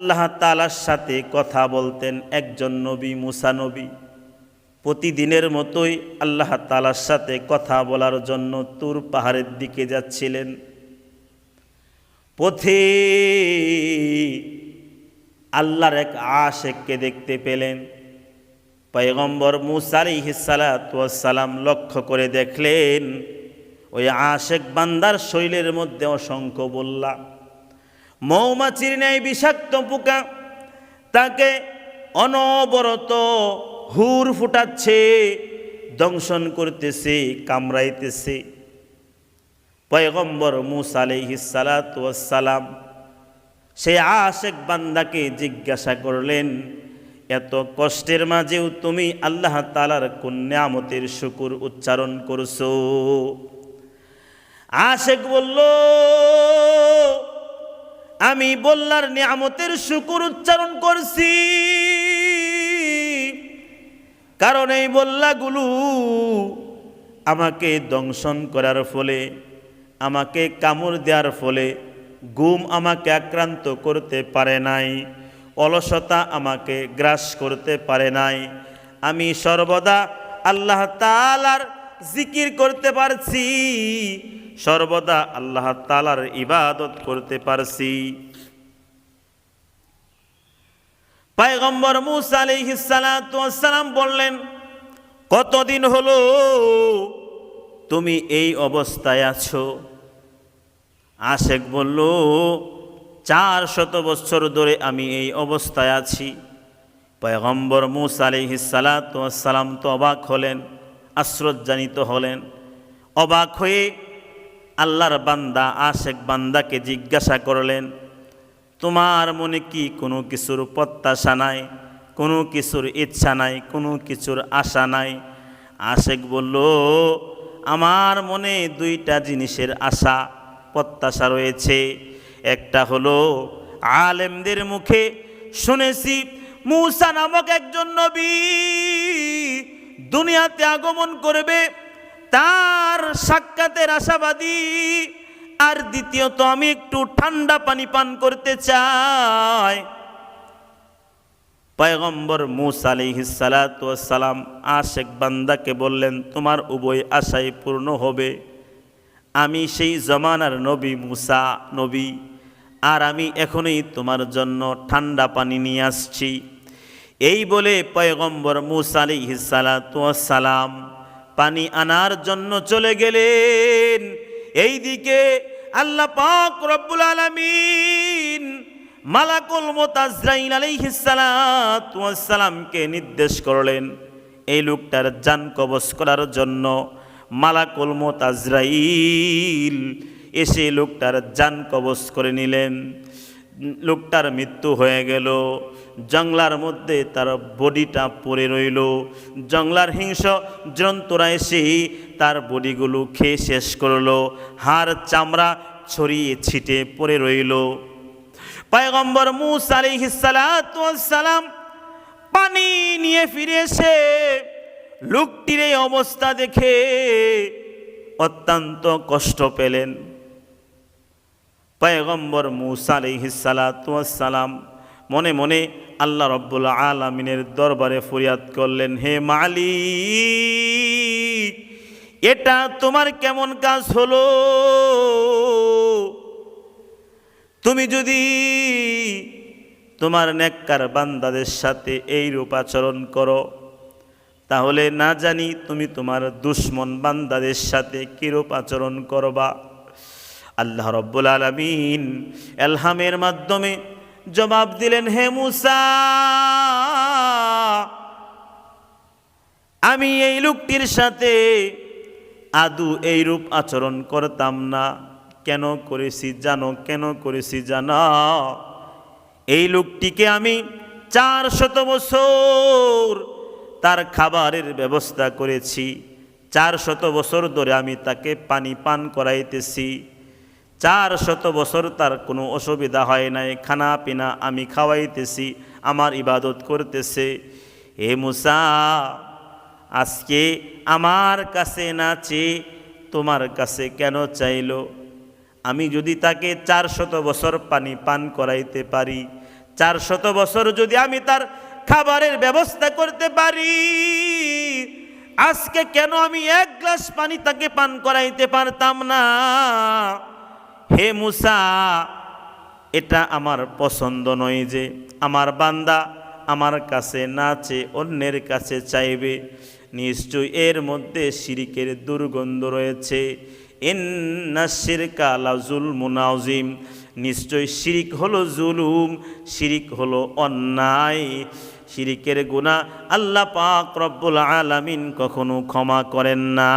আল্লাহ তাআলার সাথে কথা বলতেন একজন নবী, মুসা নবী। প্রতিদিনের মতোই আল্লাহ তাআলার সাথে কথা বলার জন্য তুর পাহাড়ের দিকে যাচ্ছিলেন। পথে আল্লাহর এক আশেককে দেখতে পেলেন। পয়গম্বর মুসা আলাইহিস সালাতু ওয়াস সালাম লক্ষ্য করে দেখলেন ওই আশেক বান্দার শরীরের মধ্যে অসংখ্য বল্লা, মৌমাছির ন্যায় বিষাক্ত পোকা তাকে অনবরত হুর ফুটাচ্ছে, দংশন করতেছে, কামড়াইতেছে। পয়গম্বর মুসা আলাইহিস সালাতু ওয়াস সালাম সেই আশেক বান্দাকে জিজ্ঞাসা করলেন, এত কষ্টের মাঝেও তুমি আল্লাহ তাআলার কোন নিয়ামতের শুকর উচ্চারণ করছো? আশেক বলল, আমি বল্লার নিয়ামতের শুকর উচ্চারণ করছি, কারণ এই বল্লাগুলো আমাকে দংশন করার ফলে, আমাকে কামড় দেওয়ার ফলে ঘুম আমাকে আক্রান্ত করতে পারে নাই, অলসতা আমাকে গ্রাস করতে পারে নাই। আমি সর্বদা আল্লাহ তাআলার জিকির করতে পারছি, সর্বদা আল্লাহ তাআলার ইবাদত করতে পারছি। পয়গম্বর মুসা আলাইহিস সালাতু ওয়াস সালাম বললেন, কতদিন হলো তুমি এই অবস্থায় আছো? আশেক বলল, 400 বছর ধরে আমি এই অবস্থায় আছি। পয়গম্বর মুসা আলাইহিস সালাতু ওয়াস সালাম তো অবাক হলেন, আশ্চর্যান্বিত হলেন। অবাক হয়ে আল্লাহর বান্দা আশেক বান্দাকে জিজ্ঞাসা করলেন, তোমার মনে কি কোনো কিছুর প্রত্যাশা নাই, কোনো কিছুর ইচ্ছা নাই, কোনো কিছুর আশা নাই? আশেক বলল, আমার মনে 2টা জিনিসের আশা প্রত্যাশা রয়েছে। একটা হলো, আলেমদের মুখে শুনেছি মুসা নামক একজন নবী দুনিয়াতে আগমন করবে, তার সাক্ষাতের আশাবাদী। আর দ্বিতীয়ত, আমি একটু ঠান্ডা পানি পান করতে চাই। পয়গম্বর মুসা আলাইহিস সালাতু ওয়াস সালাম আশেক বান্দাকে বললেন, তোমার উভয় আশাই পূর্ণ হবে। আমি সেই জমানার নবী মুসা নবী, আর আমি এখনই তোমার জন্য ঠান্ডা পানি নিয়ে আসছি। এই বলে পয়গম্বর মুসা আলাইহিস সালাতু ওয়াস সালাম পানি আনার জন্য চলে গেলেন। এইদিকে আল্লাহ পাক রব্বুল আলামিন মালাকুল মউত আজরাইল আলাইহিস সালাতু ওয়াস সালামকে নির্দেশ করলেন এই লোকটার জান কবজ করার জন্য। মালাকুল মউত আজরাইল এসে লোকটার জান কবজ করে নিলেন। লোকটার মৃত্যু হয়ে গেল। জঙ্গলার মধ্যে তার বডিটা পড়ে রইল। জঙ্গলার হিংস্র জন্তুরা এসে তার বডিগুলো খেয়ে শেষ করলো, হাড় চামড়া ছড়িয়ে ছিটে পড়ে রইল। পয়গম্বর মুসা আলাইহিস সালাতু ওয়াস সালাম পানি নিয়ে ফিরে এসে লোকটির এই অবস্থা দেখে অত্যন্ত কষ্ট পেলেন। পয়গম্বর মুসা আলাইহিস সালাতু ওয়াস সালাম মনে মনে আল্লাহ রব্বুল আলামিনের দরবারে ফরিয়াদ করলেন, হে মালিক, এটা তোমার কেমন কাজ হলো? তুমি যদি তোমার নেককার বান্দাদের সাথে এই রূপ আচরণ করো, তাহলে না জানি তুমি তোমার দুশমন বান্দাদের সাথে কিরূপ আচরণ করবা। আল্লাহ রব্বুল আলামিন ইলহামের মাধ্যমে জবাব দিলেন, হে মুসা, আমি এই লোকটির সাথে আদৌ এই রূপ আচরণ করতাম না। কেন করেছি জানো? কেন করেছি জানো? এই লোকটিকে আমি 400 বছর তার খাবারের ব্যবস্থা করেছি। 400 বছর ধরে আমি তাকে পানি পান করাইতেছি। 400 বছর তার কোনো অসুবিধা হয় নাই। খানা পিনা আমি খাওয়াইতেছি, আমার ইবাদত করতেছে। হে মুসা, আজকে আমার কাছে না চেয়ে তোমার কাছে কেন চাইলো? আমি যদি তাকে 400 বছর পানি পান করাইতে পারি, 400 বছর যদি আমি তার খাবারের ব্যবস্থা করতে পারি, আজকে কেন আমি 1 গ্লাস পানি তাকে পান করাইতে পারতাম না? হে মুসা, এটা আমার পছন্দ নয় যে আমার বান্দা আমার কাছে না চেয়ে অন্যের কাছে চাইবে। নিশ্চয় এর মধ্যে শিরিকের দুর্গন্ধ রয়েছে। ইন্নাশ শিরকা লাযুলমুন আযীম, নিশ্চয় শিরিক হলো জুলুম, শিরিক হলো অন্যায়। শিরিকের গুনাহ আল্লাহ পাক রব্বুল আলামিন কখনো ক্ষমা করেন না।